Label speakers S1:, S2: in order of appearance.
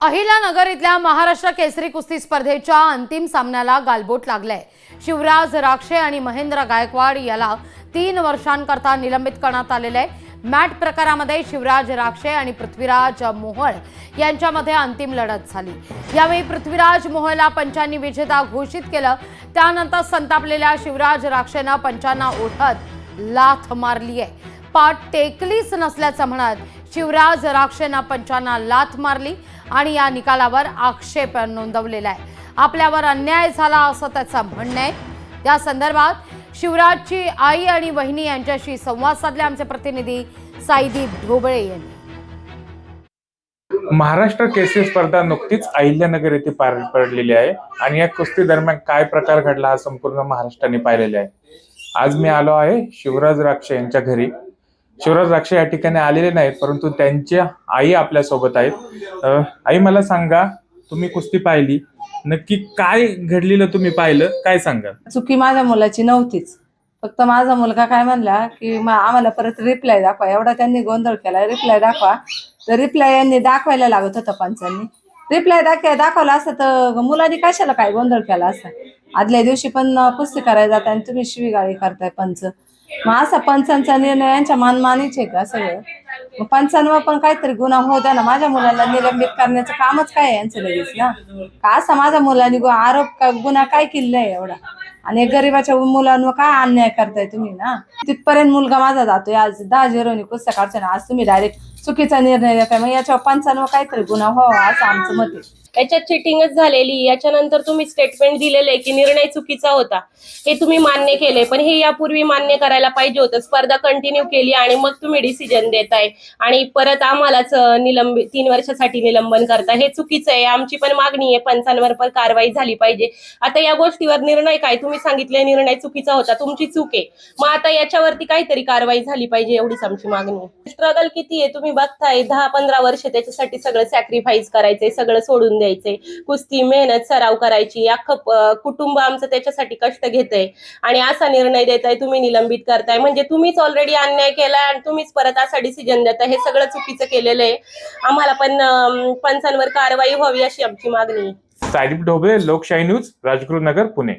S1: अहिल्यानगर इथल्या महाराष्ट्र केसरी कुस्ती स्पर्धेच्या अंतिम सामन्याला गालबोट लागलंय। शिवराज राक्षे आणि महेंद्र गायकवाड याला 3 वर्षांकरता निलंबित करण्यात आलेले आहे। मॅट प्रकारामध्ये शिवराज राक्षे आणि पृथ्वीराज मोहोळ यांच्यामध्ये अंतिम लढत झाली। यावेळी पृथ्वीराज मोहोळला पंचांनी विजेता घोषित केलं। त्यानंतर संतापलेल्या शिवराज राक्षेनं पंचांना ओढत लाथ मारली आहे। पाठ टेकलीच नसल्याचं म्हणत शिवराज राक्षेनं पंचांना लाथ मारली आणि या निकालावर आक्षेप नोंदवलेला आहे। आपल्यावर अन्याय झाला असं त्याचं म्हणणं आहे। या संदर्भात शिवराजची आई आणि वहिनी यांच्याशी संवाद साधले आमचे प्रतिनिधी साईदीप ढोबळे यांनी।
S2: महाराष्ट्र केसरी स्पर्धा नुकतीच अहिल्यानगर येथे पार पडलेली आहे आणि या कुस्ती दरम्यान काय प्रकार घडला हा संपूर्ण महाराष्ट्राने पाहिलेला आहे। आज मी आलो आहे शिवराज राक्षे यांच्या घरी। शिवराज राक्षे या ठिकाणी आलेले नाहीत, परंतु त्यांच्या आई आपल्या सोबत आहेत। आई, मला सांगा, तुम्ही कुस्ती पाहिली, नक्की काय घडलेलं तुम्ही पाहिलं, काय सांगा?
S3: चुकी माझ्या मुलाची नव्हतीच, फक्त माझा मुलगा काय म्हणला की आम्हाला परत रिप्लाय दाखवा, एवढा त्यांनी गोंधळ केला। रिप्लाय दाखवा, तर रिप्लाय यांनी दाखवायला लागत होता पंचांनी। रिप्लाय दाखवला असता तर मुलांनी कशाला काय गोंधळ केला असता। आदल्या दिवशी पण कुस्ती करायला जाता आणि तुम्ही शिवीगाळी करताय पंच। मग असा पंचांचा निर्णय यांच्या मानमानीच आहे का सगळं? मग पंचांवर पण काहीतरी गुन्हा होऊ द्या ना। माझ्या मुलाला निलंबित करण्याचं कामच काय यांचं लगेच ना? का असा माझ्या मुलाने आरोप गुन्हा काय केलाय एवढा? आणि गरीबाच्या मुलांवर काय अन्याय करताय तुम्ही ना? तिथपर्यंत मुलगा माझा जातोय, आज 10-0 कुस्त्या काढतोय ना, आज तुम्ही डायरेक्ट चुकीचा निर्णय देताय। मग याच्यावर पंचांवर काहीतरी गुन्हा व्हावा असं आमचं मत आहे।
S4: याच्यात चिटिंगच झालेली। याच्यानंतर तुम्ही स्टेटमेंट दिलेले की निर्णय चुकीचा होता, हे तुम्ही मान्य केले, पण हे यापूर्वी मान्य करायला पाहिजे होतं। स्पर्धा कंटिन्यू केली आणि मग तुम्ही डिसिजन देताय आणि परत आम्हालाच 3 वर्षासाठी निलंबन करता, हे चुकीचं आहे। आमची पण मागणी आहे, पंचांवर पण कारवाई झाली पाहिजे। आता या गोष्टीवर निर्णय काय? तुम्ही सांगितले निर्णय चुकीचा होता, तुमची चूक आहे, मग आता याच्यावरती काहीतरी कारवाई झाली पाहिजे, एवढीच आमची मागणी आहे। स्ट्रगल किती आहे तुम्ही बघताय, 10-15 वर्ष त्याच्यासाठी सगळं सॅक्रिफाईस करायचंय, सगळं सोडून द्यायचंय, कुस्ती मेहनत सराव करायची, अख्खं कुटुंब आमचं त्याच्यासाठी कष्ट घेतंय आणि असा निर्णय देताय, तुम्ही निलंबित करताय, म्हणजे तुम्हीच ऑलरेडी अन्याय केलाय आणि तुम्हीच परत असा डिसिजन देताय, हे सगळं चुकीचं केलेलं आहे। आम्हाला पण पंचांवर कारवाई व्हावी अशी आमची मागणी आहे।
S2: साईदीप ढोबळे, लोकशाही न्यूज, राजगुरुनगर, पुणे।